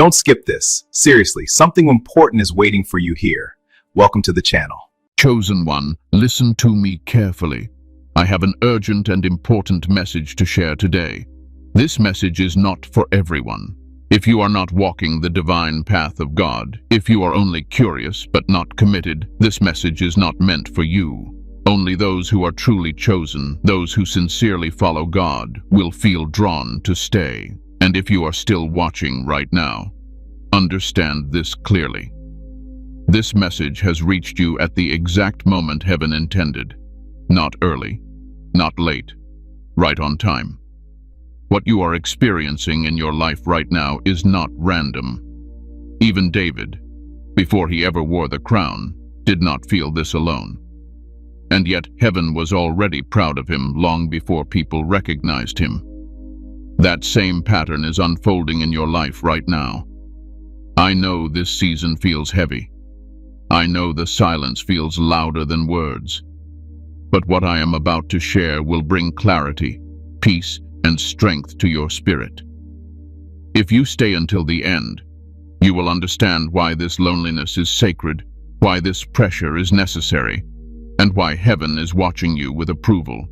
Don't skip this. Seriously, something important is waiting for you here. Welcome to the channel. Chosen one, listen to me carefully. I have an urgent and important message to share today. This message is not for everyone. If you are not walking the divine path of God, if you are only curious but not committed, this message is not meant for you. Only those who are truly chosen, those who sincerely follow God, will feel drawn to stay. And if you are still watching right now, understand this clearly. This message has reached you at the exact moment heaven intended. Not early, not late, right on time. What you are experiencing in your life right now is not random. Even David, before he ever wore the crown, did not feel this alone. And yet heaven was already proud of him long before people recognized him. That same pattern is unfolding in your life right now. I know this season feels heavy. I know the silence feels louder than words. But what I am about to share will bring clarity, peace, and strength to your spirit. If you stay until the end, you will understand why this loneliness is sacred, why this pressure is necessary, and why heaven is watching you with approval.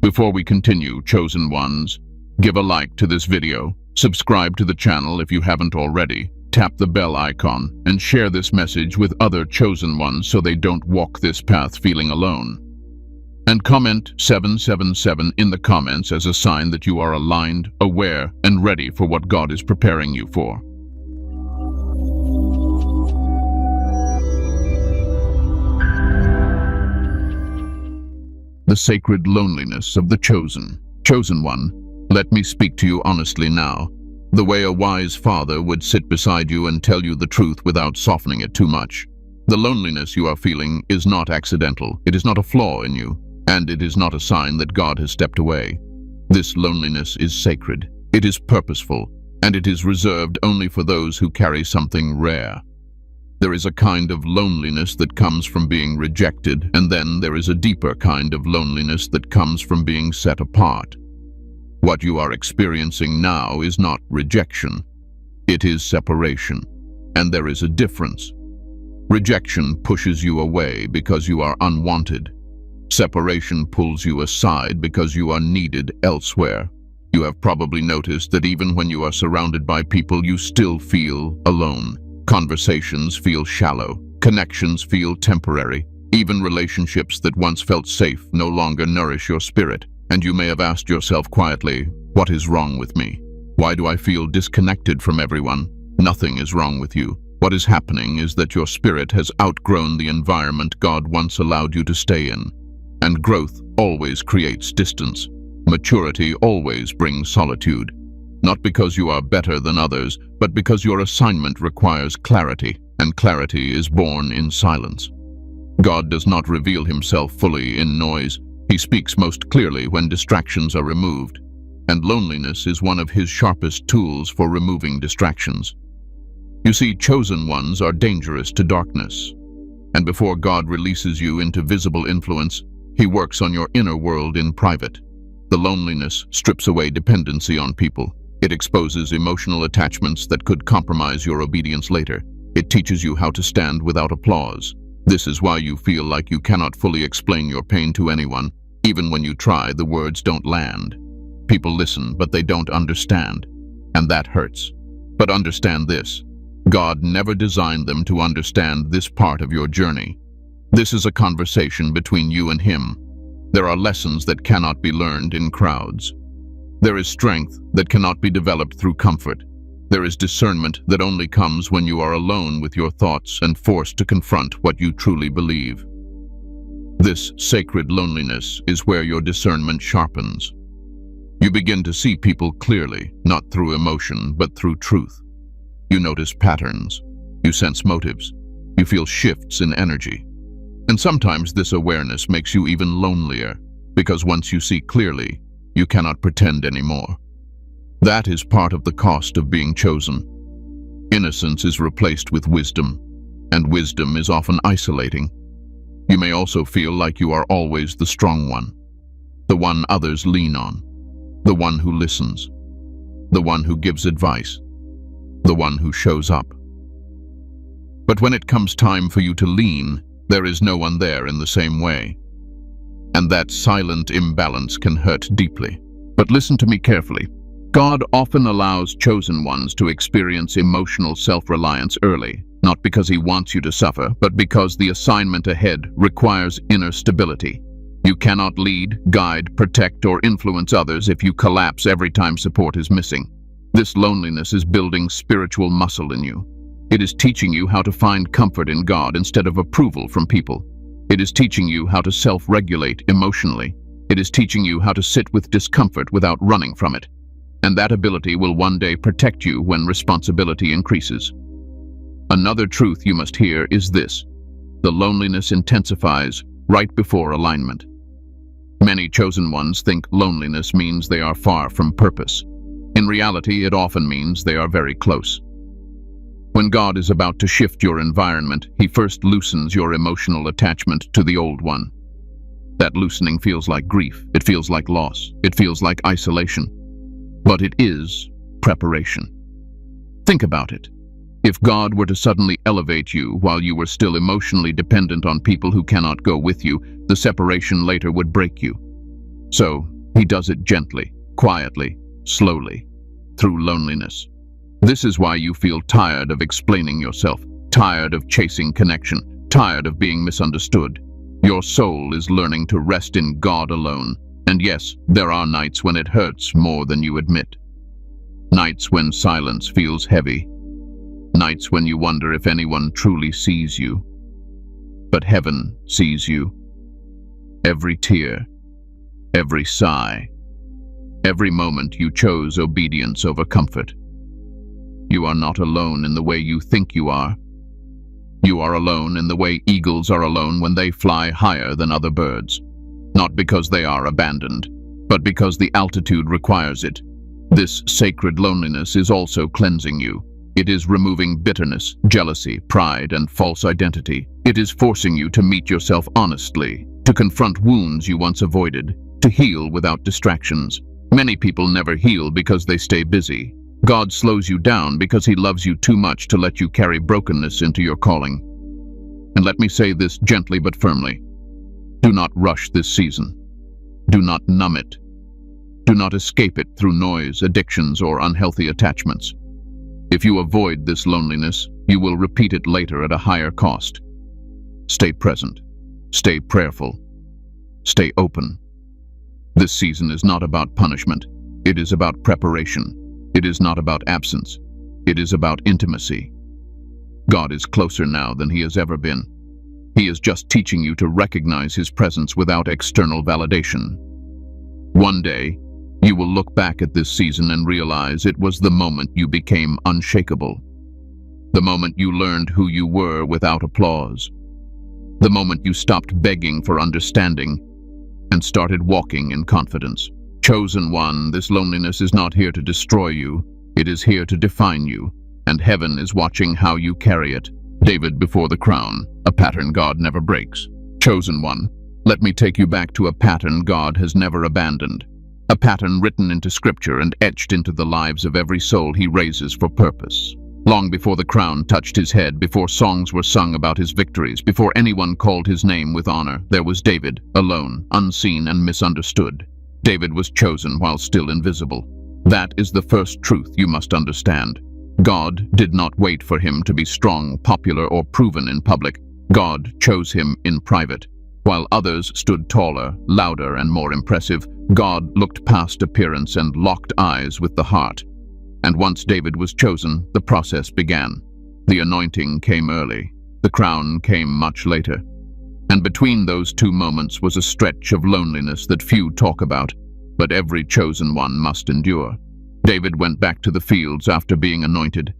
Before we continue, chosen ones, give a like to this video, subscribe to the channel if you haven't already, tap the bell icon, and share this message with other chosen ones so they don't walk this path feeling alone. And comment 777 in the comments as a sign that you are aligned, aware, and ready for what God is preparing you for. The sacred loneliness of the chosen. Chosen one, let me speak to you honestly now, the way a wise father would sit beside you and tell you the truth without softening it too much. The loneliness you are feeling is not accidental. It is not a flaw in you, and it is not a sign that God has stepped away. This loneliness is sacred. It is purposeful, and it is reserved only for those who carry something rare. There is a kind of loneliness that comes from being rejected, and then there is a deeper kind of loneliness that comes from being set apart. What you are experiencing now is not rejection. It is separation, and there is a difference. Rejection pushes you away because you are unwanted. Separation pulls you aside because you are needed elsewhere. You have probably noticed that even when you are surrounded by people, you still feel alone. Conversations feel shallow. Connections feel temporary. Even relationships that once felt safe no longer nourish your spirit. And you may have asked yourself quietly, what is wrong with me? Why do I feel disconnected from everyone? Nothing is wrong with you. What is happening is that your spirit has outgrown the environment God once allowed you to stay in. And growth always creates distance. Maturity always brings solitude. Not because you are better than others, but because your assignment requires clarity, and clarity is born in silence. God does not reveal himself fully in noise. He speaks most clearly when distractions are removed, and loneliness is one of his sharpest tools for removing distractions. You see, chosen ones are dangerous to darkness, and before God releases you into visible influence, he works on your inner world in private. The loneliness strips away dependency on people. It exposes emotional attachments that could compromise your obedience later. It teaches you how to stand without applause. This is why you feel like you cannot fully explain your pain to anyone. Even when you try, the words don't land. People listen, but they don't understand. And that hurts. But understand this. God never designed them to understand this part of your journey. This is a conversation between you and him. There are lessons that cannot be learned in crowds. There is strength that cannot be developed through comfort. There is discernment that only comes when you are alone with your thoughts and forced to confront what you truly believe. This sacred loneliness is where your discernment sharpens. You begin to see people clearly, not through emotion, but through truth. You notice patterns. You sense motives. You feel shifts in energy. And sometimes this awareness makes you even lonelier, because once you see clearly, you cannot pretend anymore. That is part of the cost of being chosen. Innocence is replaced with wisdom, and wisdom is often isolating. You may also feel like you are always the strong one, the one others lean on, the one who listens, the one who gives advice. the one who shows up. But when it comes time for you to lean, there is no one there in the same way. And that silent imbalance can hurt deeply. But listen to me carefully. God often allows chosen ones to experience emotional self-reliance early, not because he wants you to suffer, but because the assignment ahead requires inner stability. You cannot lead, guide, protect, or influence others if you collapse every time support is missing. This loneliness is building spiritual muscle in you. It is teaching you how to find comfort in God instead of approval from people. It is teaching you how to self-regulate emotionally. It is teaching you how to sit with discomfort without running from it. And that ability will one day protect you when responsibility increases. Another truth you must hear is this: the loneliness intensifies right before alignment. Many chosen ones think loneliness means they are far from purpose. In reality, it often means they are very close. When God is about to shift your environment, he first loosens your emotional attachment to the old one. That loosening feels like grief, it feels like loss, it feels like isolation. But it is preparation. Think about it. If God were to suddenly elevate you while you were still emotionally dependent on people who cannot go with you, the separation later would break you. So, he does it gently, quietly, slowly, through loneliness. This is why you feel tired of explaining yourself, tired of chasing connection, tired of being misunderstood. Your soul is learning to rest in God alone. And yes, there are nights when it hurts more than you admit. Nights when silence feels heavy. Nights when you wonder if anyone truly sees you. But heaven sees you. Every tear, every sigh, every moment you chose obedience over comfort. You are not alone in the way you think you are. You are alone in the way eagles are alone when they fly higher than other birds. Not because they are abandoned, but because the altitude requires it. This sacred loneliness is also cleansing you. It is removing bitterness, jealousy, pride, and false identity. It is forcing you to meet yourself honestly, to confront wounds you once avoided, to heal without distractions. Many people never heal because they stay busy. God slows you down because he loves you too much to let you carry brokenness into your calling. And let me say this gently but firmly. Do not rush this season. Do not numb it. Do not escape it through noise, addictions, or unhealthy attachments. If you avoid this loneliness, you will repeat it later at a higher cost. Stay present. Stay prayerful. Stay open. This season is not about punishment. It is about preparation. It is not about absence. It is about intimacy. God is closer now than he has ever been. He is just teaching you to recognize his presence without external validation. One day, you will look back at this season and realize it was the moment you became unshakable. The moment you learned who you were without applause. The moment you stopped begging for understanding and started walking in confidence. Chosen one, this loneliness is not here to destroy you. It is here to define you, and heaven is watching how you carry it. David before the crown, a pattern God never breaks. Chosen one, let me take you back to a pattern God has never abandoned. A pattern written into scripture and etched into the lives of every soul he raises for purpose. Long before the crown touched his head, before songs were sung about his victories, before anyone called his name with honor, there was David, alone, unseen and misunderstood. David was chosen while still invisible. That is the first truth you must understand. God did not wait for him to be strong, popular, or proven in public. God chose him in private. While others stood taller, louder, and more impressive, God looked past appearance and locked eyes with the heart. And once David was chosen, the process began. The anointing came early. The crown came much later. And between those two moments was a stretch of loneliness that few talk about, but every chosen one must endure. David went back to the fields after being anointed.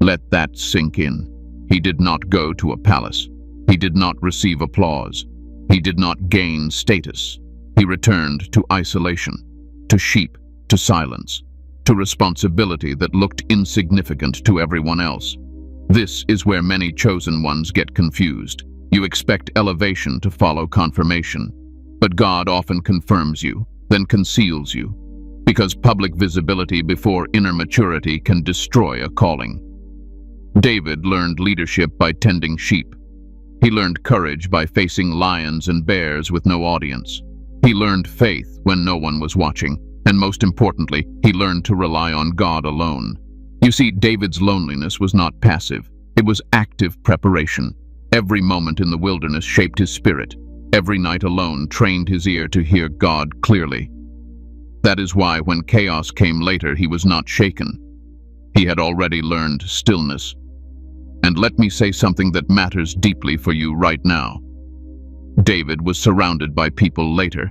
Let that sink in. He did not go to a palace. He did not receive applause. He did not gain status. He returned to isolation, to sheep, to silence, to responsibility that looked insignificant to everyone else. This is where many chosen ones get confused. You expect elevation to follow confirmation, but God often confirms you, then conceals you. because public visibility before inner maturity can destroy a calling. David learned leadership by tending sheep. He learned courage by facing lions and bears with no audience. He learned faith when no one was watching, and most importantly, he learned to rely on God alone. You see, David's loneliness was not passive. It was active preparation. Every moment in the wilderness shaped his spirit. Every night alone trained his ear to hear God clearly. That is why when chaos came later, he was not shaken. He had already learned stillness. And let me say something that matters deeply for you right now. David was surrounded by people later,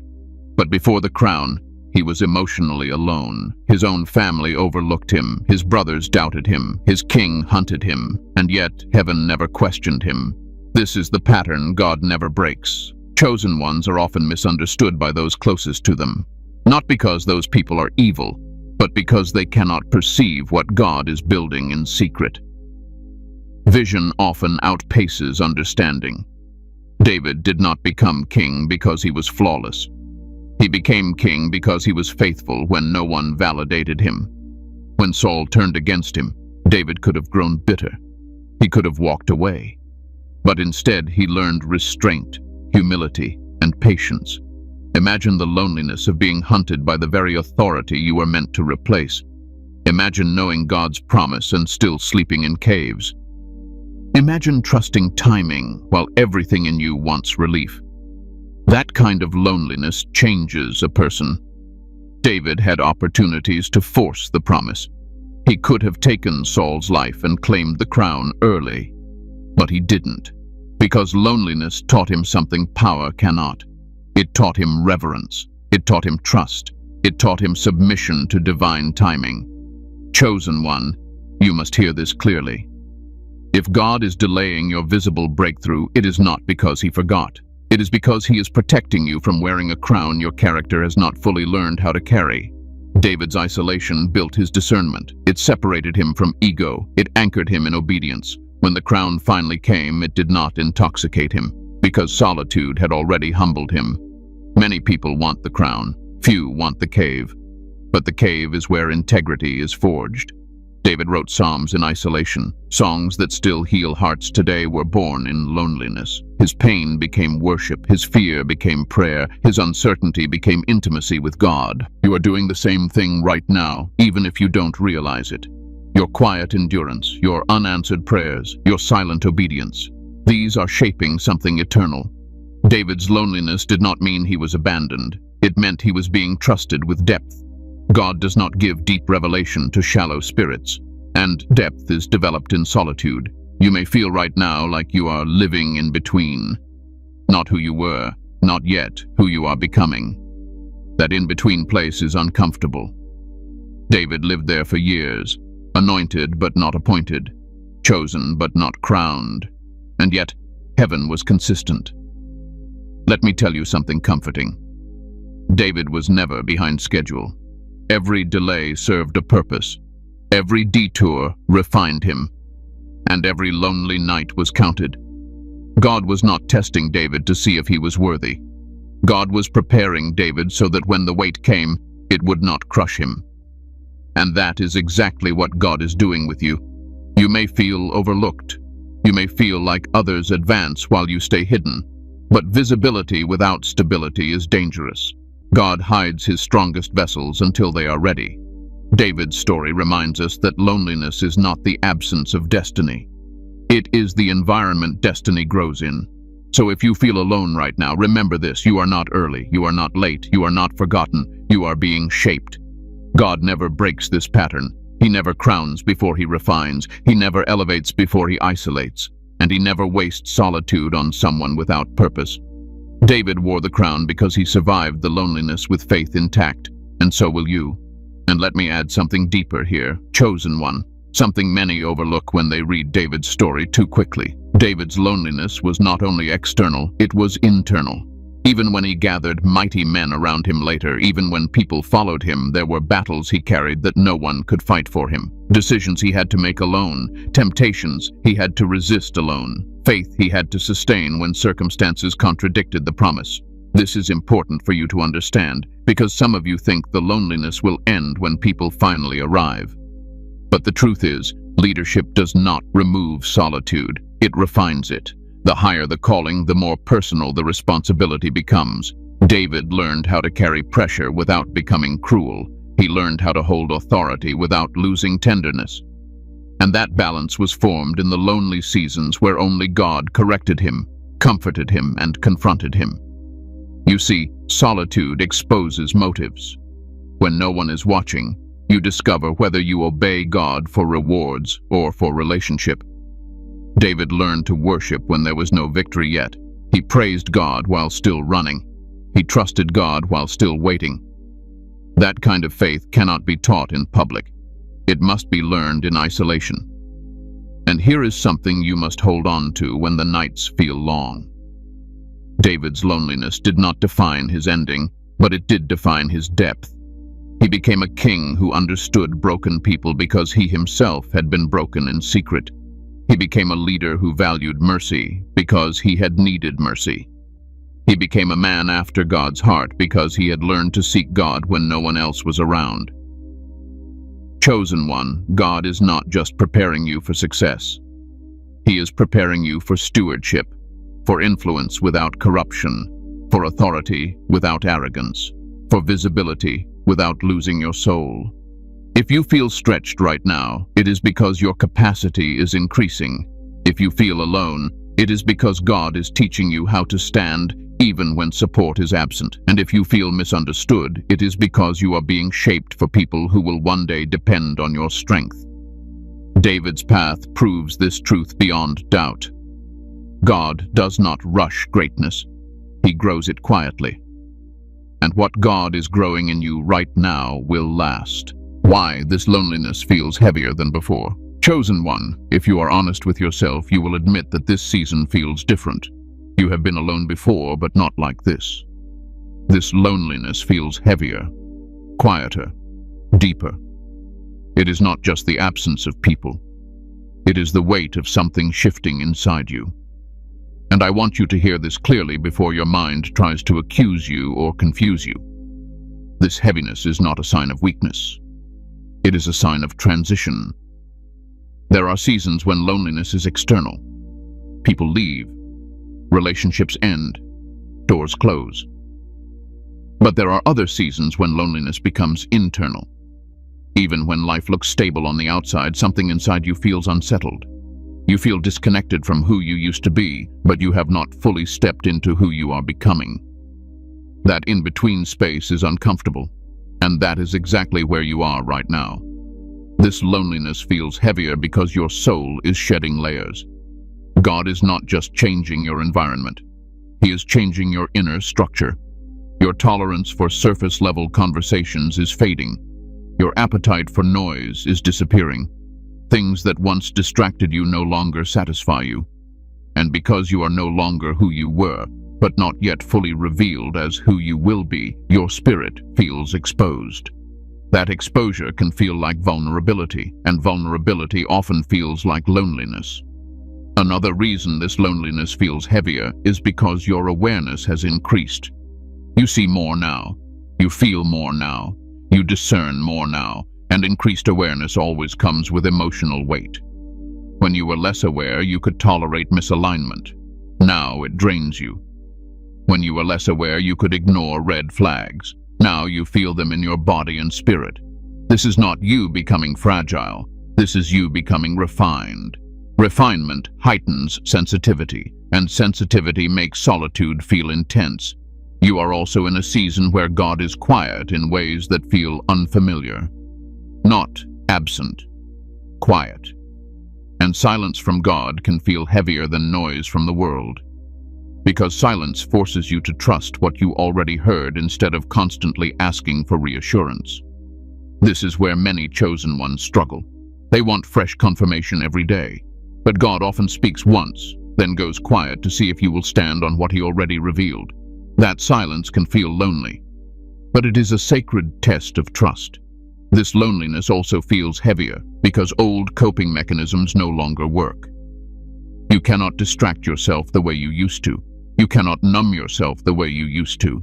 but before the crown, he was emotionally alone. His own family overlooked him, his brothers doubted him, his king hunted him, and yet heaven never questioned him. This is the pattern God never breaks. Chosen ones are often misunderstood by those closest to them, not because those people are evil, but because they cannot perceive what God is building in secret. Vision often outpaces understanding. David did not become king because he was flawless. He became king because he was faithful when no one validated him. When Saul turned against him, David could have grown bitter. He could have walked away. But instead, he learned restraint, humility, and patience. Imagine the loneliness of being hunted by the very authority you were meant to replace. Imagine knowing God's promise and still sleeping in caves. Imagine trusting timing while everything in you wants relief. That kind of loneliness changes a person. David had opportunities to force the promise. He could have taken Saul's life and claimed the crown early, but he didn't, because loneliness taught him something power cannot. It taught him reverence. It taught him trust. It taught him submission to divine timing. Chosen one, you must hear this clearly. If God is delaying your visible breakthrough, it is not because he forgot. It is because he is protecting you from wearing a crown your character has not fully learned how to carry. David's isolation built his discernment. It separated him from ego. It anchored him in obedience. When the crown finally came, it did not intoxicate him, because solitude had already humbled him. Many people want the crown. Few want the cave. But the cave is where integrity is forged. David wrote psalms in isolation. Songs that still heal hearts today were born in loneliness. His pain became worship. His fear became prayer. His uncertainty became intimacy with God. You are doing the same thing right now, even if you don't realize it. Your quiet endurance, your unanswered prayers, your silent obedience. These are shaping something eternal. David's loneliness did not mean he was abandoned. It meant he was being trusted with depth. God does not give deep revelation to shallow spirits, and depth is developed in solitude. You may feel right now like you are living in between. Not who you were, not yet who you are becoming. That in-between place is uncomfortable. David lived there for years, anointed but not appointed, chosen but not crowned, and yet heaven was consistent. Let me tell you something comforting. David was never behind schedule. Every delay served a purpose. Every detour refined him, and every lonely night was counted. God was not testing David to see if he was worthy. God was preparing David so that when the weight came, it would not crush him. And that is exactly what God is doing with you. You may feel overlooked. You may feel like others advance while you stay hidden. But visibility without stability is dangerous. God hides his strongest vessels until they are ready. David's story reminds us that loneliness is not the absence of destiny. It is the environment destiny grows in. So if you feel alone right now, remember this: you are not early, you are not late, you are not forgotten, you are being shaped. God never breaks this pattern. He never crowns before he refines. He never elevates before he isolates. And he never wastes solitude on someone without purpose. David wore the crown because he survived the loneliness with faith intact, and so will you. And let me add something deeper here, chosen one, something many overlook when they read David's story too quickly. David's loneliness was not only external, it was internal. Even when he gathered mighty men around him later, even when people followed him, there were battles he carried that no one could fight for him. Decisions he had to make alone, temptations he had to resist alone, faith he had to sustain when circumstances contradicted the promise. This is important for you to understand because some of you think the loneliness will end when people finally arrive. But the truth is, leadership does not remove solitude, it refines it. The higher the calling, the more personal the responsibility becomes. David learned how to carry pressure without becoming cruel. He learned how to hold authority without losing tenderness. And that balance was formed in the lonely seasons where only God corrected him, comforted him, and confronted him. You see, solitude exposes motives. When no one is watching, you discover whether you obey God for rewards or for relationship. David learned to worship when there was no victory yet. He praised God while still running. He trusted God while still waiting. That kind of faith cannot be taught in public. It must be learned in isolation. And here is something you must hold on to when the nights feel long. David's loneliness did not define his ending, but it did define his depth. He became a king who understood broken people because he himself had been broken in secret. He became a leader who valued mercy because he had needed mercy. He became a man after God's heart because he had learned to seek God when no one else was around. Chosen one, God is not just preparing you for success. He is preparing you for stewardship, for influence without corruption, for authority without arrogance, for visibility without losing your soul. If you feel stretched right now, it is because your capacity is increasing. If you feel alone, it is because God is teaching you how to stand even when support is absent. And if you feel misunderstood, it is because you are being shaped for people who will one day depend on your strength. David's path proves this truth beyond doubt. God does not rush greatness. He grows it quietly. And what God is growing in you right now will last. Why this loneliness feels heavier than before. Chosen one, if you are honest with yourself, you will admit that this season feels different. You have been alone before, but not like this. This loneliness feels heavier, quieter, deeper. It is not just the absence of people. It is the weight of something shifting inside you. And I want you to hear this clearly before your mind tries to accuse you or confuse you. This heaviness is not a sign of weakness. It is a sign of transition. There are seasons when loneliness is external. People leave. Relationships end. Doors close. But there are other seasons when loneliness becomes internal. Even when life looks stable on the outside, something inside you feels unsettled. You feel disconnected from who you used to be, but you have not fully stepped into who you are becoming. That in-between space is uncomfortable, and that is exactly where you are right now. This loneliness feels heavier because your soul is shedding layers. God is not just changing your environment. He is changing your inner structure. Your tolerance for surface-level conversations is fading. Your appetite for noise is disappearing. Things that once distracted you no longer satisfy you. And because you are no longer who you were, but not yet fully revealed as who you will be, your spirit feels exposed. That exposure can feel like vulnerability, and vulnerability often feels like loneliness. Another reason this loneliness feels heavier is because your awareness has increased. You see more now. You feel more now. You discern more now. And increased awareness always comes with emotional weight. When you were less aware, you could tolerate misalignment. Now it drains you. When you were less aware, you could ignore red flags. Now you feel them in your body and spirit. This is not you becoming fragile. This is you becoming refined. Refinement heightens sensitivity, and sensitivity makes solitude feel intense. You are also in a season where God is quiet in ways that feel unfamiliar. Not absent, quiet. And silence from God can feel heavier than noise from the world. Because silence forces you to trust what you already heard instead of constantly asking for reassurance. This is where many chosen ones struggle. They want fresh confirmation every day. But God often speaks once, then goes quiet to see if you will stand on what he already revealed. That silence can feel lonely. But it is a sacred test of trust. This loneliness also feels heavier because old coping mechanisms no longer work. You cannot distract yourself the way you used to. You cannot numb yourself the way you used to.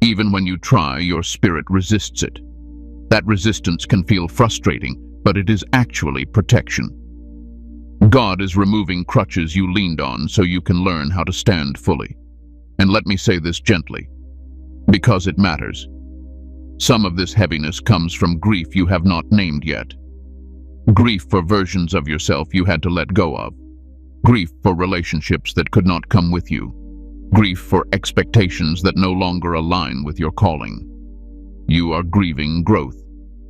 Even when you try, your spirit resists it. That resistance can feel frustrating, but it is actually protection. God is removing crutches you leaned on so you can learn how to stand fully. And let me say this gently, because it matters. Some of this heaviness comes from grief you have not named yet. Grief for versions of yourself you had to let go of. Grief for relationships that could not come with you. Grief for expectations that no longer align with your calling. You are grieving growth.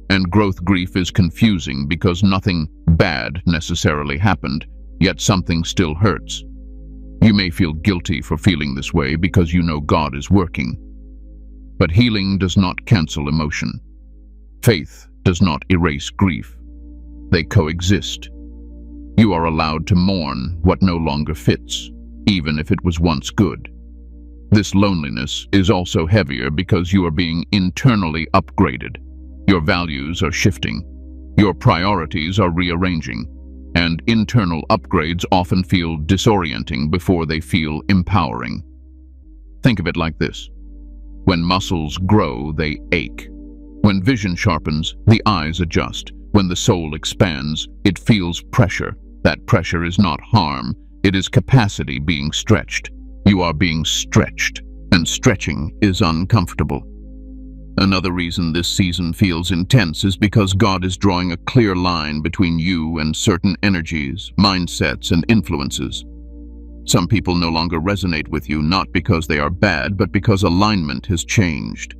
And growth grief is confusing because nothing bad necessarily happened, yet something still hurts. You may feel guilty for feeling this way because you know God is working. But healing does not cancel emotion. Faith does not erase grief. They coexist. You are allowed to mourn what no longer fits, even if it was once good. This loneliness is also heavier because you are being internally upgraded. Your values are shifting. Your priorities are rearranging. And internal upgrades often feel disorienting before they feel empowering. Think of it like this. When muscles grow, they ache. When vision sharpens, the eyes adjust. When the soul expands, it feels pressure. That pressure is not harm, it is capacity being stretched. You are being stretched, and stretching is uncomfortable. Another reason this season feels intense is because God is drawing a clear line between you and certain energies, mindsets, and influences. Some people no longer resonate with you, not because they are bad, but because alignment has changed.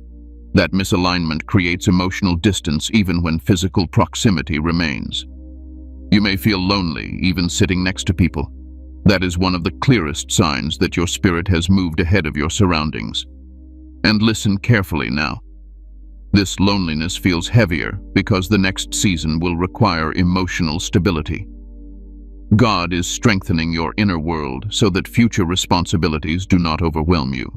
That misalignment creates emotional distance even when physical proximity remains. You may feel lonely, even sitting next to people. That is one of the clearest signs that your spirit has moved ahead of your surroundings. And listen carefully now. This loneliness feels heavier because the next season will require emotional stability. God is strengthening your inner world so that future responsibilities do not overwhelm you.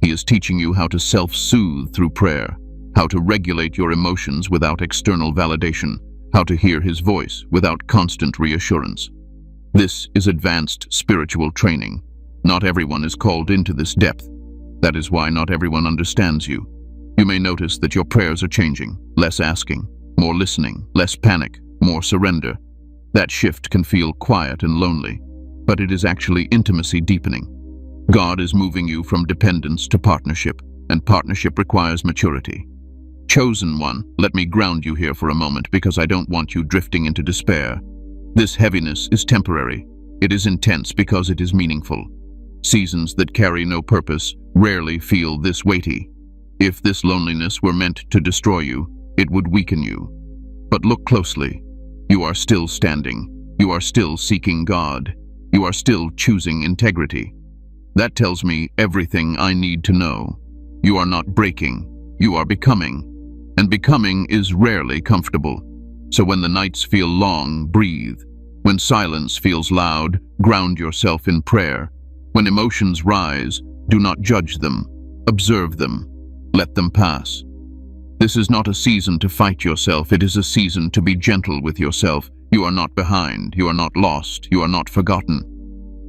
He is teaching you how to self-soothe through prayer, how to regulate your emotions without external validation, how to hear His voice without constant reassurance. This is advanced spiritual training. Not everyone is called into this depth. That is why not everyone understands you. You may notice that your prayers are changing, less asking, more listening, less panic, more surrender. That shift can feel quiet and lonely, but it is actually intimacy deepening. God is moving you from dependence to partnership, and partnership requires maturity. Chosen one, let me ground you here for a moment because I don't want you drifting into despair. This heaviness is temporary. It is intense because it is meaningful. Seasons that carry no purpose rarely feel this weighty. If this loneliness were meant to destroy you, it would weaken you. But look closely. You are still standing. You are still seeking God. You are still choosing integrity. That tells me everything I need to know. You are not breaking. You are becoming. And becoming is rarely comfortable. So when the nights feel long, breathe. When silence feels loud, ground yourself in prayer. When emotions rise, do not judge them. Observe them. Let them pass. This is not a season to fight yourself. It is a season to be gentle with yourself. You are not behind. You are not lost. You are not forgotten.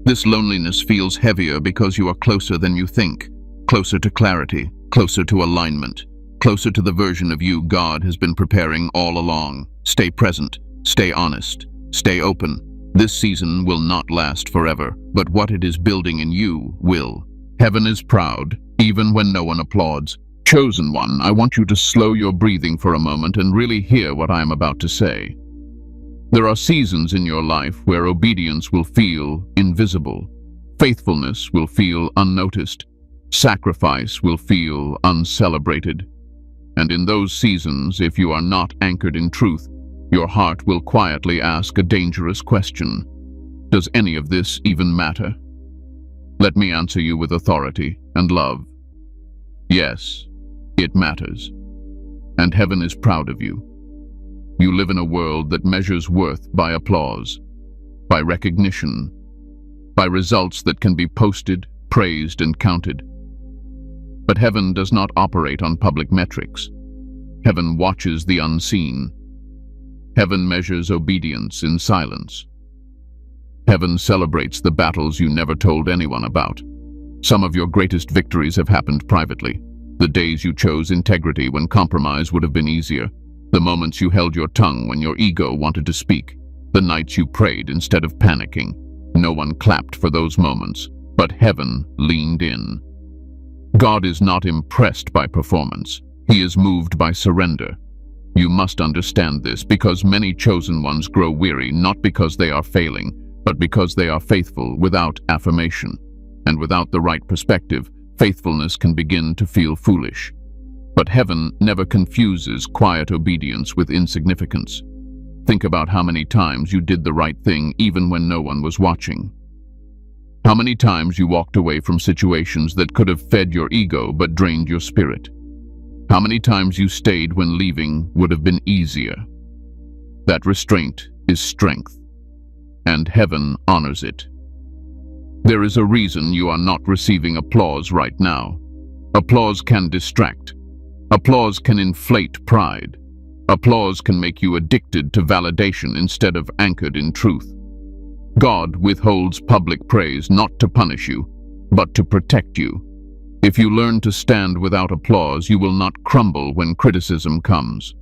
This loneliness feels heavier because you are closer than you think. Closer to clarity. Closer to alignment. Closer to the version of you God has been preparing all along. Stay present. Stay honest. Stay open. This season will not last forever, but what it is building in you will. Heaven is proud, even when no one applauds. Chosen one, I want you to slow your breathing for a moment and really hear what I am about to say. There are seasons in your life where obedience will feel invisible. Faithfulness will feel unnoticed. Sacrifice will feel uncelebrated. And in those seasons, if you are not anchored in truth, your heart will quietly ask a dangerous question. Does any of this even matter? Let me answer you with authority and love. Yes, it matters. And heaven is proud of you. You live in a world that measures worth by applause, by recognition, by results that can be posted, praised, and counted. But heaven does not operate on public metrics. Heaven watches the unseen. Heaven measures obedience in silence. Heaven celebrates the battles you never told anyone about. Some of your greatest victories have happened privately. The days you chose integrity when compromise would have been easier. The moments you held your tongue when your ego wanted to speak. The nights you prayed instead of panicking. No one clapped for those moments, but heaven leaned in. God is not impressed by performance. He is moved by surrender. You must understand this because many chosen ones grow weary not because they are failing, but because they are faithful without affirmation. And without the right perspective, faithfulness can begin to feel foolish. But heaven never confuses quiet obedience with insignificance. Think about how many times you did the right thing even when no one was watching. How many times you walked away from situations that could have fed your ego but drained your spirit. How many times you stayed when leaving would have been easier. That restraint is strength, and heaven honors it. There is a reason you are not receiving applause right now. Applause can distract. Applause can inflate pride. Applause can make you addicted to validation instead of anchored in truth. God withholds public praise not to punish you, but to protect you. If you learn to stand without applause, you will not crumble when criticism comes.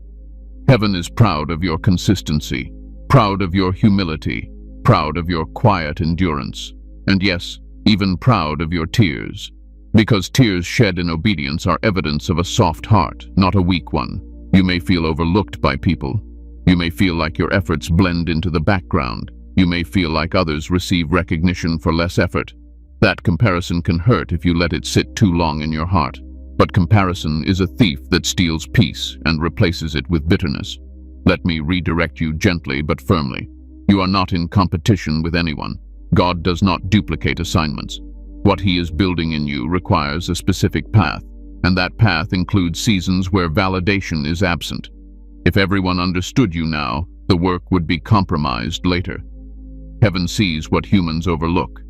Heaven is proud of your consistency, proud of your humility, proud of your quiet endurance. And yes, even proud of your tears, because tears shed in obedience are evidence of a soft heart, not a weak one. You may feel overlooked by people. You may feel like your efforts blend into the background. You may feel like others receive recognition for less effort. That comparison can hurt if you let it sit too long in your heart. But comparison is a thief that steals peace and replaces it with bitterness. Let me redirect you gently but firmly. You are not in competition with anyone. God does not duplicate assignments. What He is building in you requires a specific path, and that path includes seasons where validation is absent. If everyone understood you now, the work would be compromised later. Heaven sees what humans overlook.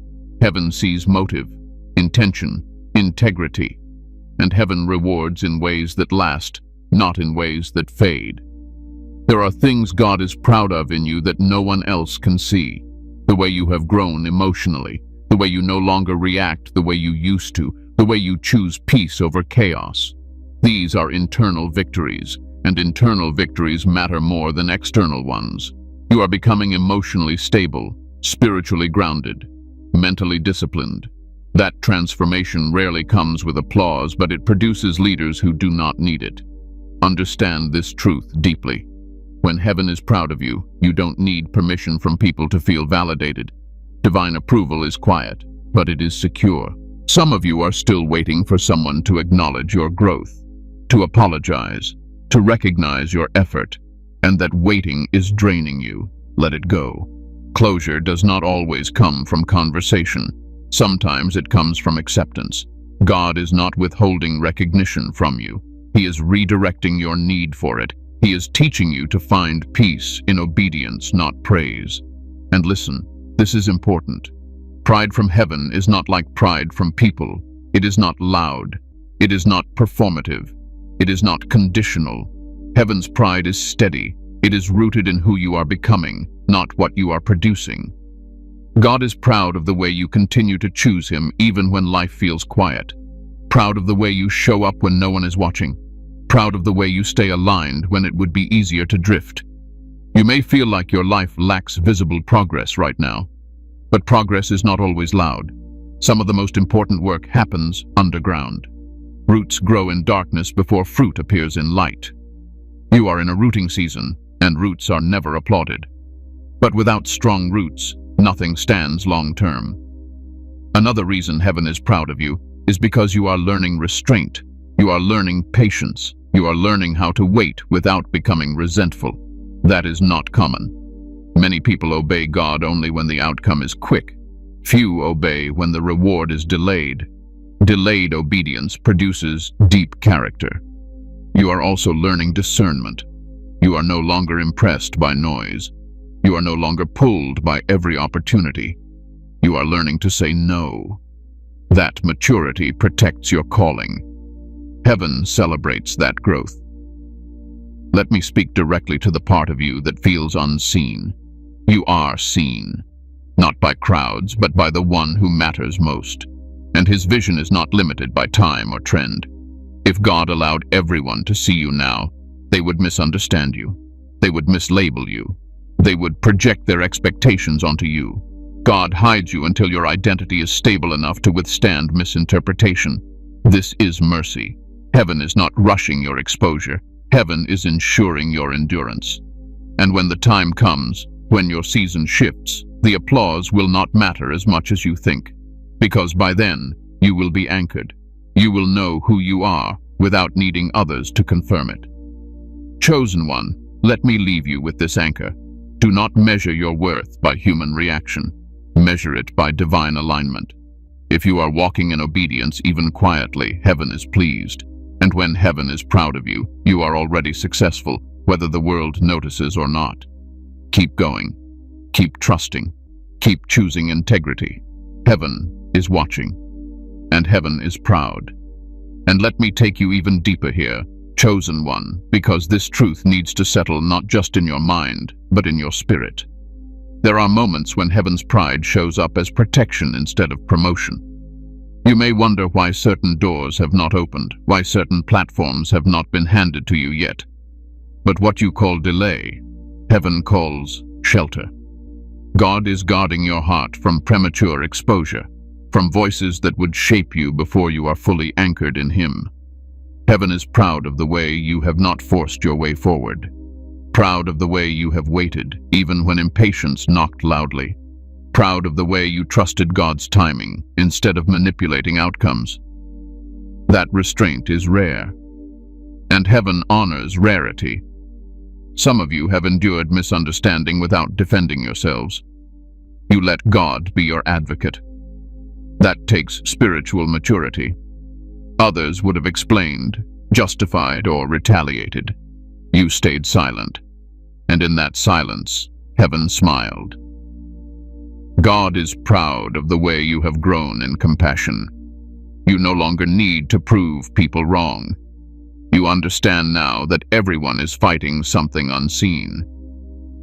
Heaven sees motive, intention, integrity, and heaven rewards in ways that last, not in ways that fade. There are things God is proud of in you that no one else can see. The way you have grown emotionally, the way you no longer react the way you used to, the way you choose peace over chaos. These are internal victories, and internal victories matter more than external ones. You are becoming emotionally stable, spiritually grounded, mentally disciplined. That transformation rarely comes with applause, but it produces leaders who do not need it. Understand this truth deeply. When heaven is proud of you, you don't need permission from people to feel validated. Divine approval is quiet, but it is secure. Some of you are still waiting for someone to acknowledge your growth, to apologize, to recognize your effort, and that waiting is draining you. Let it go. Closure does not always come from conversation. Sometimes it comes from acceptance. God is not withholding recognition from you. He is redirecting your need for it. He is teaching you to find peace in obedience, not praise. And listen, this is important. Pride from heaven is not like pride from people. It is not loud. It is not performative. It is not conditional. Heaven's pride is steady. It is rooted in who you are becoming, not what you are producing. God is proud of the way you continue to choose Him even when life feels quiet. Proud of the way you show up when no one is watching. Proud of the way you stay aligned when it would be easier to drift. You may feel like your life lacks visible progress right now, but progress is not always loud. Some of the most important work happens underground. Roots grow in darkness before fruit appears in light. You are in a rooting season, and roots are never applauded. But without strong roots, nothing stands long term. Another reason heaven is proud of you is because you are learning restraint. You are learning patience. You are learning how to wait without becoming resentful. That is not common. Many people obey God only when the outcome is quick. Few obey when the reward is delayed. Delayed obedience produces deep character. You are also learning discernment. You are no longer impressed by noise. You are no longer pulled by every opportunity. You are learning to say no. That maturity protects your calling. Heaven celebrates that growth. Let me speak directly to the part of you that feels unseen. You are seen, not by crowds, but by the one who matters most. and his vision is not limited by time or trend. If God allowed everyone to see you now, they would misunderstand you. They would mislabel you. They would project their expectations onto you. God hides you until your identity is stable enough to withstand misinterpretation. This is mercy. Heaven is not rushing your exposure. Heaven is ensuring your endurance. And when the time comes, when your season shifts, the applause will not matter as much as you think. Because by then, you will be anchored. You will know who you are without needing others to confirm it. Chosen one, let me leave you with this anchor. Do not measure your worth by human reaction. Measure it by divine alignment. If you are walking in obedience even quietly, heaven is pleased. And when heaven is proud of you, you are already successful, whether the world notices or not. Keep going. Keep trusting. Keep choosing integrity. Heaven is watching. And heaven is proud. And let me take you even deeper here, chosen one, because this truth needs to settle not just in your mind, but in your spirit. There are moments when heaven's pride shows up as protection instead of promotion. You may wonder why certain doors have not opened, why certain platforms have not been handed to you yet. But what you call delay, heaven calls shelter. God is guarding your heart from premature exposure, from voices that would shape you before you are fully anchored in Him. Heaven is proud of the way you have not forced your way forward, proud of the way you have waited, even when impatience knocked loudly, proud of the way you trusted God's timing instead of manipulating outcomes. That restraint is rare, and heaven honors rarity. Some of you have endured misunderstanding without defending yourselves. You let God be your advocate. That takes spiritual maturity. Others would have explained, justified, or retaliated. You stayed silent, and in that silence, heaven smiled. God is proud of the way you have grown in compassion. You no longer need to prove people wrong. You understand now that everyone is fighting something unseen.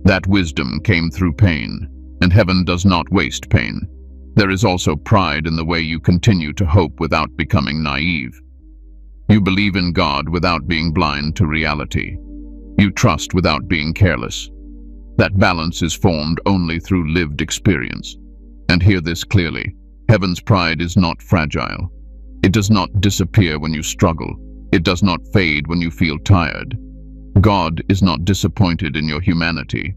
That wisdom came through pain, and heaven does not waste pain. There is also pride in the way you continue to hope without becoming naive. You believe in God without being blind to reality. You trust without being careless. That balance is formed only through lived experience. And hear this clearly, heaven's pride is not fragile. It does not disappear when you struggle. It does not fade when you feel tired. God is not disappointed in your humanity.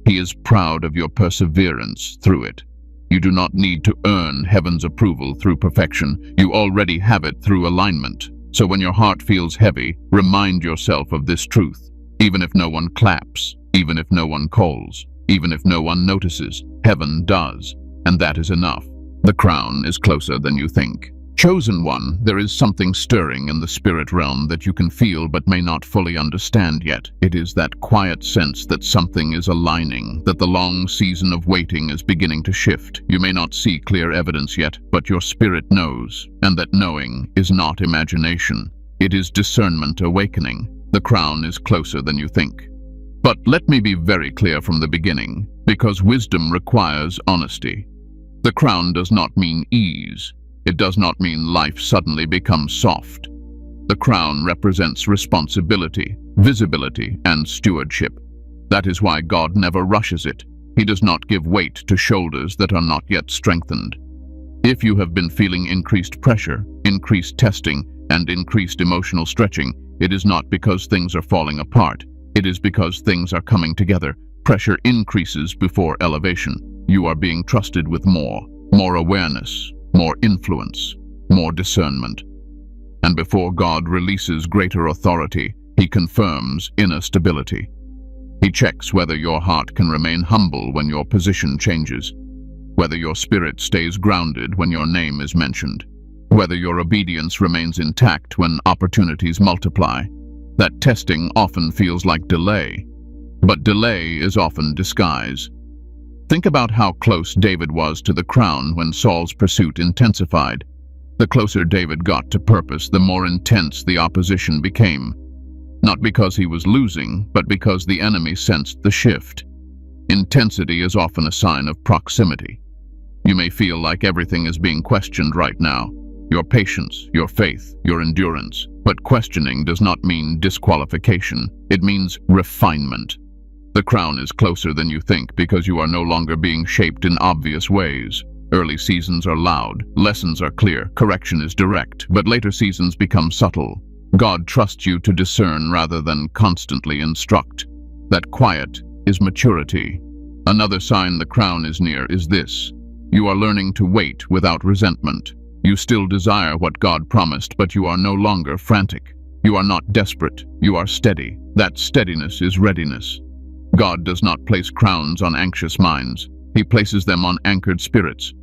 He is proud of your perseverance through it. You do not need to earn heaven's approval through perfection. You already have it through alignment. So when your heart feels heavy, remind yourself of this truth. Even if no one claps, even if no one calls, even if no one notices, heaven does, and that is enough. The crown is closer than you think. Chosen one, there is something stirring in the spirit realm that you can feel but may not fully understand yet. It is that quiet sense that something is aligning, that the long season of waiting is beginning to shift. You may not see clear evidence yet, but your spirit knows, and that knowing is not imagination. It is discernment awakening. The crown is closer than you think. But let me be very clear from the beginning, because wisdom requires honesty. The crown does not mean ease. It does not mean life suddenly becomes soft. The crown represents responsibility, visibility, and stewardship. That is why God never rushes it. He does not give weight to shoulders that are not yet strengthened. If you have been feeling increased pressure, increased testing, and increased emotional stretching, it is not because things are falling apart. It is because things are coming together. Pressure increases before elevation. You are being trusted with more awareness, more influence, more discernment. And before God releases greater authority, He confirms inner stability. He checks whether your heart can remain humble when your position changes, whether your spirit stays grounded when your name is mentioned, whether your obedience remains intact when opportunities multiply. That testing often feels like delay, but delay is often disguise. Think about how close David was to the crown when Saul's pursuit intensified. The closer David got to purpose, the more intense the opposition became. Not because he was losing, but because the enemy sensed the shift. Intensity is often a sign of proximity. You may feel like everything is being questioned right now, your patience, your faith, your endurance. But questioning does not mean disqualification. It means refinement. The crown is closer than you think because you are no longer being shaped in obvious ways. Early seasons are loud, lessons are clear, correction is direct, but later seasons become subtle. God trusts you to discern rather than constantly instruct. That quiet is maturity. Another sign the crown is near is this: you are learning to wait without resentment. You still desire what God promised, but you are no longer frantic. You are not desperate, you are steady. That steadiness is readiness. God does not place crowns on anxious minds. He places them on anchored spirits.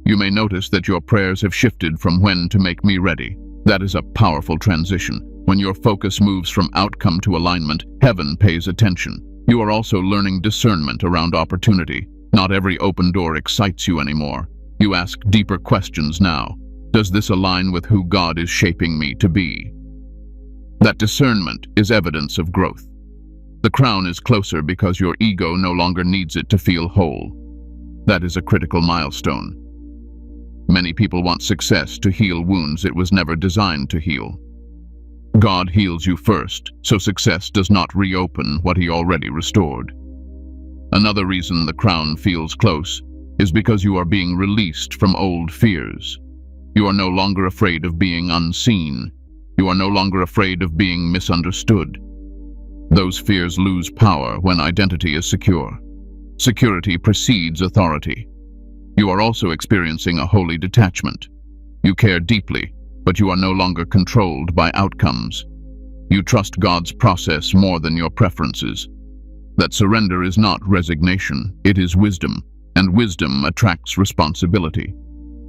You may notice that your prayers have shifted from when to make me ready. That is a powerful transition. When your focus moves from outcome to alignment, heaven pays attention. You are also learning discernment around opportunity. Not every open door excites you anymore. You ask deeper questions now. Does this align with who God is shaping me to be? That discernment is evidence of growth. The crown is closer because your ego no longer needs it to feel whole. That is a critical milestone. Many people want success to heal wounds it was never designed to heal. God heals you first, so success does not reopen what He already restored. Another reason the crown feels close is because you are being released from old fears. You are no longer afraid of being unseen. You are no longer afraid of being misunderstood. Those fears lose power when identity is secure. Security precedes authority. You are also experiencing a holy detachment. You care deeply, but you are no longer controlled by outcomes. You trust God's process more than your preferences. That surrender is not resignation, it is wisdom, and wisdom attracts responsibility.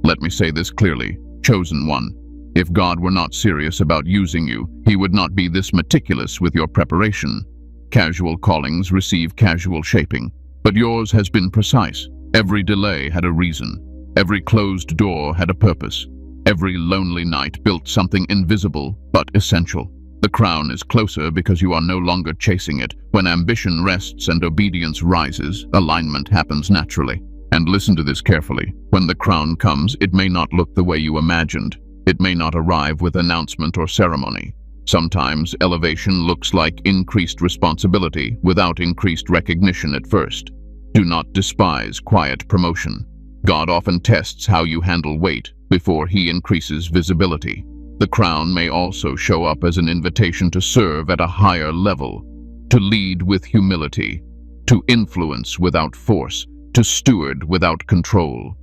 Let me say this clearly, chosen one. If God were not serious about using you, He would not be this meticulous with your preparation. Casual callings receive casual shaping, but yours has been precise. Every delay had a reason. Every closed door had a purpose. Every lonely night built something invisible but essential. The crown is closer because you are no longer chasing it. When ambition rests and obedience rises, alignment happens naturally. And listen to this carefully. When the crown comes, it may not look the way you imagined. It may not arrive with announcement or ceremony. Sometimes elevation looks like increased responsibility without increased recognition at first. Do not despise quiet promotion. God often tests how you handle weight before He increases visibility. The crown may also show up as an invitation to serve at a higher level, to lead with humility, to influence without force, to steward without control.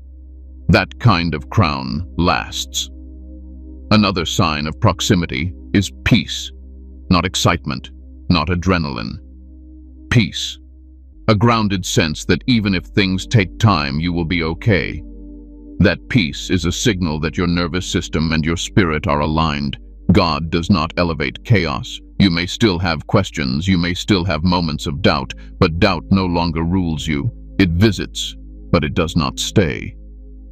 That kind of crown lasts. Another sign of proximity is peace, not excitement, not adrenaline. Peace. A grounded sense that even if things take time, you will be okay. That peace is a signal that your nervous system and your spirit are aligned. God does not elevate chaos. You may still have questions, you may still have moments of doubt, but doubt no longer rules you. It visits, but it does not stay.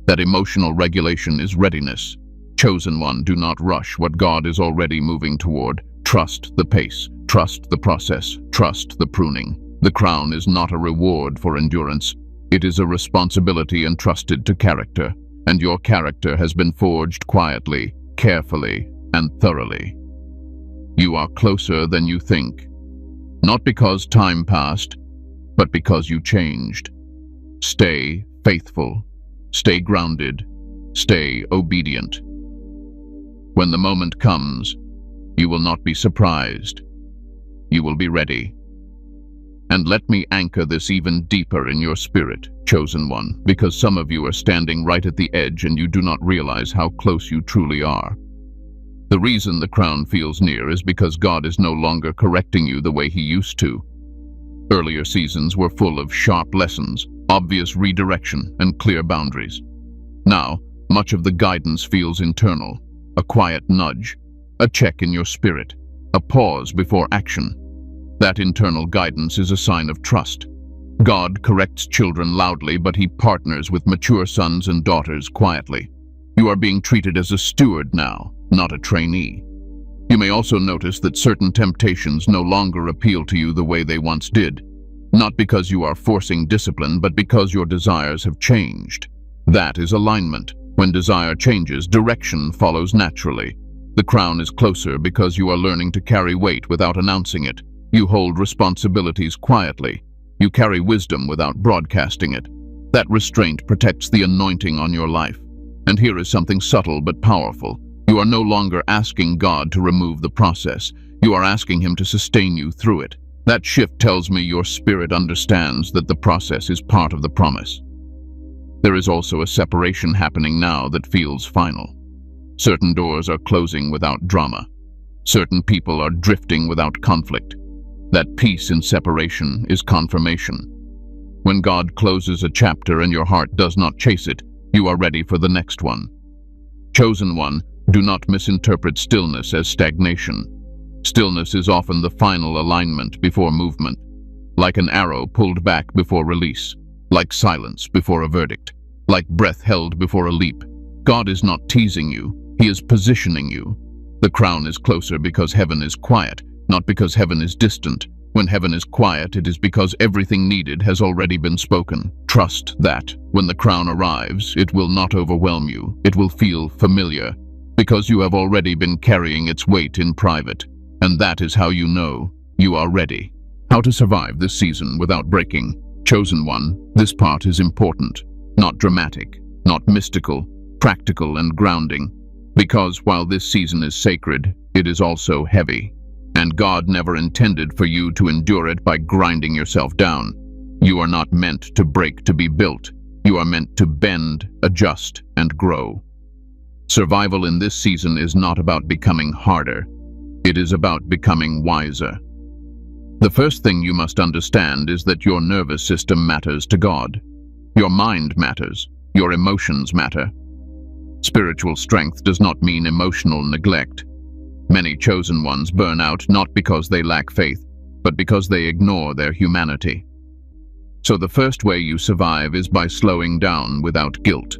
That emotional regulation is readiness. Chosen one, do not rush what God is already moving toward. Trust the pace, trust the process, trust the pruning. The crown is not a reward for endurance. It is a responsibility entrusted to character, and your character has been forged quietly, carefully, and thoroughly. You are closer than you think, not because time passed, but because you changed. Stay faithful, stay grounded, stay obedient. When the moment comes, you will not be surprised. You will be ready. And let me anchor this even deeper in your spirit, chosen one, because some of you are standing right at the edge and you do not realize how close you truly are. The reason the crown feels near is because God is no longer correcting you the way He used to. Earlier seasons were full of sharp lessons, obvious redirection, and clear boundaries. Now, much of the guidance feels internal, a quiet nudge, a check in your spirit, a pause before action. That internal guidance is a sign of trust. God corrects children loudly, but He partners with mature sons and daughters quietly. You are being treated as a steward now, not a trainee. You may also notice that certain temptations no longer appeal to you the way they once did, not because you are forcing discipline, but because your desires have changed. That is alignment. When desire changes, direction follows naturally. The crown is closer because you are learning to carry weight without announcing it. You hold responsibilities quietly. You carry wisdom without broadcasting it. That restraint protects the anointing on your life. And here is something subtle but powerful. You are no longer asking God to remove the process. You are asking Him to sustain you through it. That shift tells me your spirit understands that the process is part of the promise. There is also a separation happening now that feels final. Certain doors are closing without drama. Certain people are drifting without conflict. That peace in separation is confirmation. When God closes a chapter and your heart does not chase it, you are ready for the next one. Chosen one, do not misinterpret stillness as stagnation. Stillness is often the final alignment before movement, like an arrow pulled back before release, like silence before a verdict, like breath held before a leap. God is not teasing you, He is positioning you. The crown is closer because heaven is quiet, not because heaven is distant. When heaven is quiet, it is because everything needed has already been spoken. Trust that when the crown arrives, it will not overwhelm you. It will feel familiar, because you have already been carrying its weight in private. And that is how you know you are ready. How to survive this season without breaking. Chosen one, this part is important. Not dramatic, not mystical, practical and grounding. Because while this season is sacred, it is also heavy. And God never intended for you to endure it by grinding yourself down. You are not meant to break to be built. You are meant to bend, adjust, and grow. Survival in this season is not about becoming harder. It is about becoming wiser. The first thing you must understand is that your nervous system matters to God. Your mind matters. Your emotions matter. Spiritual strength does not mean emotional neglect. Many chosen ones burn out not because they lack faith, but because they ignore their humanity. So the first way you survive is by slowing down without guilt.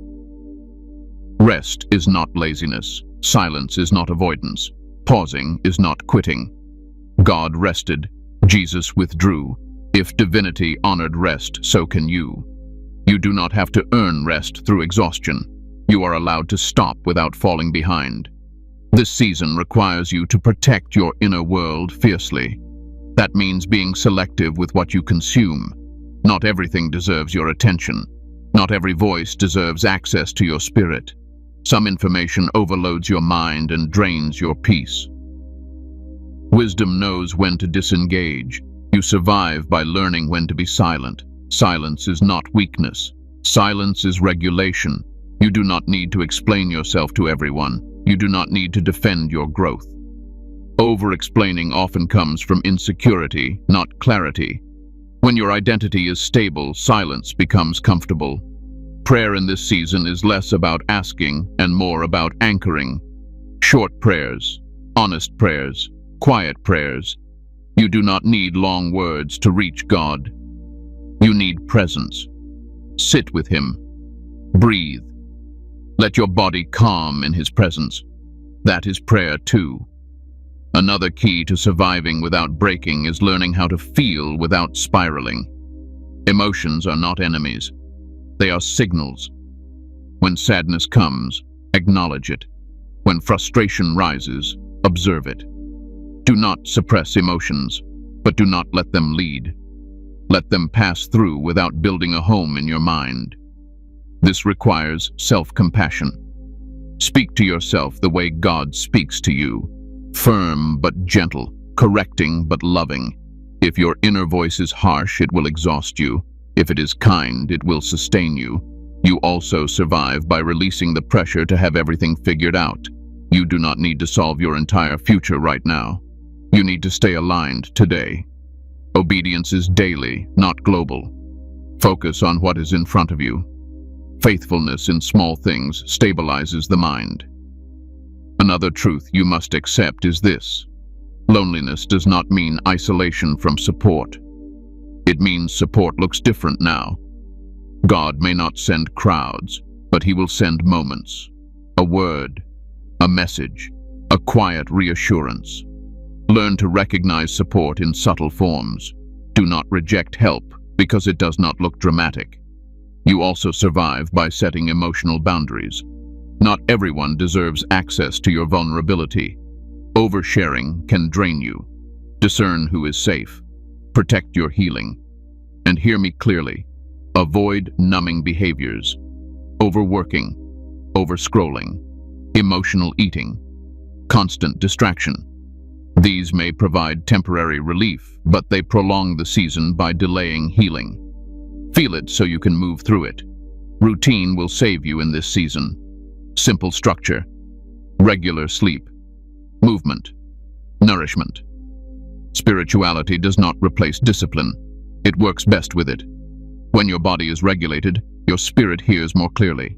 Rest is not laziness. Silence is not avoidance. Pausing is not quitting. God rested. Jesus withdrew. If divinity honored rest, so can you. You do not have to earn rest through exhaustion. You are allowed to stop without falling behind. This season requires you to protect your inner world fiercely. That means being selective with what you consume. Not everything deserves your attention. Not every voice deserves access to your spirit. Some information overloads your mind and drains your peace. Wisdom knows when to disengage. You survive by learning when to be silent. Silence is not weakness. Silence is regulation. You do not need to explain yourself to everyone. You do not need to defend your growth. Over-explaining often comes from insecurity, not clarity. When your identity is stable, silence becomes comfortable. Prayer in this season is less about asking and more about anchoring. Short prayers, honest prayers, quiet prayers. You do not need long words to reach God. You need presence. Sit with Him. Breathe. Let your body calm in His presence. That is prayer too. Another key to surviving without breaking is learning how to feel without spiraling. Emotions are not enemies. They are signals. When sadness comes, acknowledge it. When frustration rises, observe it. Do not suppress emotions, but do not let them lead. Let them pass through without building a home in your mind. This requires self-compassion. Speak to yourself the way God speaks to you. Firm but gentle, correcting but loving. If your inner voice is harsh, it will exhaust you. If it is kind, it will sustain you. You also survive by releasing the pressure to have everything figured out. You do not need to solve your entire future right now. You need to stay aligned today. Obedience is daily, not global. Focus on what is in front of you. Faithfulness in small things stabilizes the mind. Another truth you must accept is this. Loneliness does not mean isolation from support. It means support looks different now. God may not send crowds, but He will send moments. A word, a message, a quiet reassurance. Learn to recognize support in subtle forms. Do not reject help because it does not look dramatic. You also survive by setting emotional boundaries. Not everyone deserves access to your vulnerability. Oversharing can drain you. Discern who is safe. Protect your healing. And hear me clearly. Avoid numbing behaviors. Overworking, overscrolling, emotional eating, constant distraction. These may provide temporary relief, but they prolong the season by delaying healing. Feel it so you can move through it. Routine will save you in this season. Simple structure, regular sleep, movement, nourishment. Spirituality does not replace discipline. It works best with it. When your body is regulated, your spirit hears more clearly.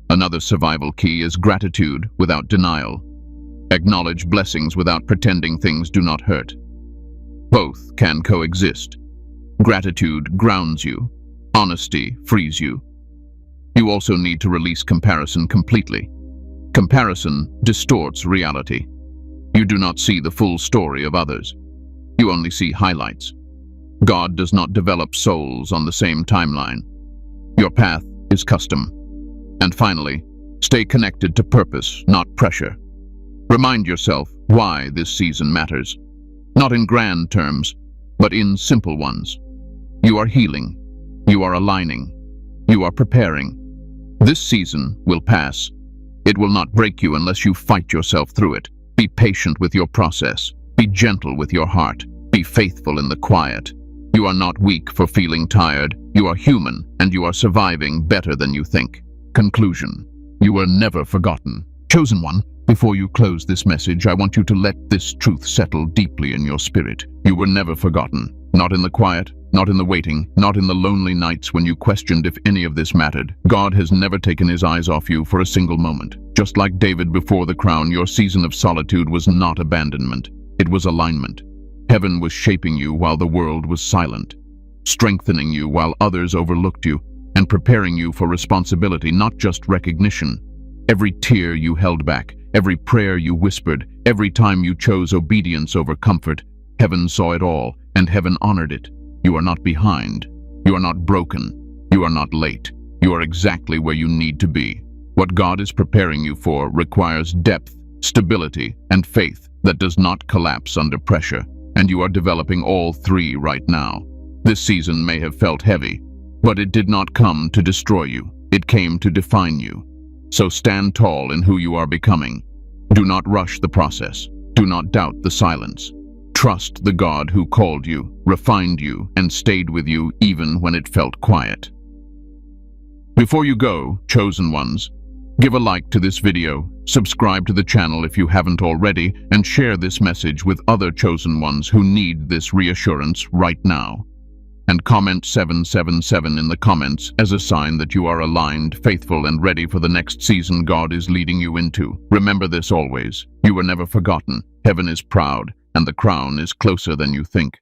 Another survival key is gratitude without denial. Acknowledge blessings without pretending things do not hurt. Both can coexist. Gratitude grounds you. Honesty frees you. You also need to release comparison completely. Comparison distorts reality. You do not see the full story of others. You only see highlights. God does not develop souls on the same timeline. Your path is custom. And finally, stay connected to purpose, not pressure. Remind yourself why this season matters. Not in grand terms, but in simple ones. You are healing. You are aligning. You are preparing. This season will pass. It will not break you unless you fight yourself through it. Be patient with your process. Be gentle with your heart. Be faithful in the quiet. You are not weak for feeling tired. You are human, and you are surviving better than you think. Conclusion. You were never forgotten. Chosen one, before you close this message, I want you to let this truth settle deeply in your spirit. You were never forgotten. Not in the quiet, not in the waiting, not in the lonely nights when you questioned if any of this mattered. God has never taken his eyes off you for a single moment. Just like David before the crown, your season of solitude was not abandonment. It was alignment. Heaven was shaping you while the world was silent, strengthening you while others overlooked you, and preparing you for responsibility, not just recognition. Every tear you held back, every prayer you whispered, every time you chose obedience over comfort, heaven saw it all, and heaven honored it. You are not behind. You are not broken. You are not late. You are exactly where you need to be. What God is preparing you for requires depth, stability, and faith that does not collapse under pressure. And you are developing all three right now. This season may have felt heavy, but it did not come to destroy you. It came to define you. So stand tall in who you are becoming. Do not rush the process. Do not doubt the silence. Trust the God who called you, refined you, and stayed with you even when it felt quiet. Before you go, chosen ones, give a like to this video, subscribe to the channel if you haven't already, and share this message with other chosen ones who need this reassurance right now. And comment 777 in the comments as a sign that you are aligned, faithful, and ready for the next season God is leading you into. Remember this always. You were never forgotten. Heaven is proud, and the crown is closer than you think.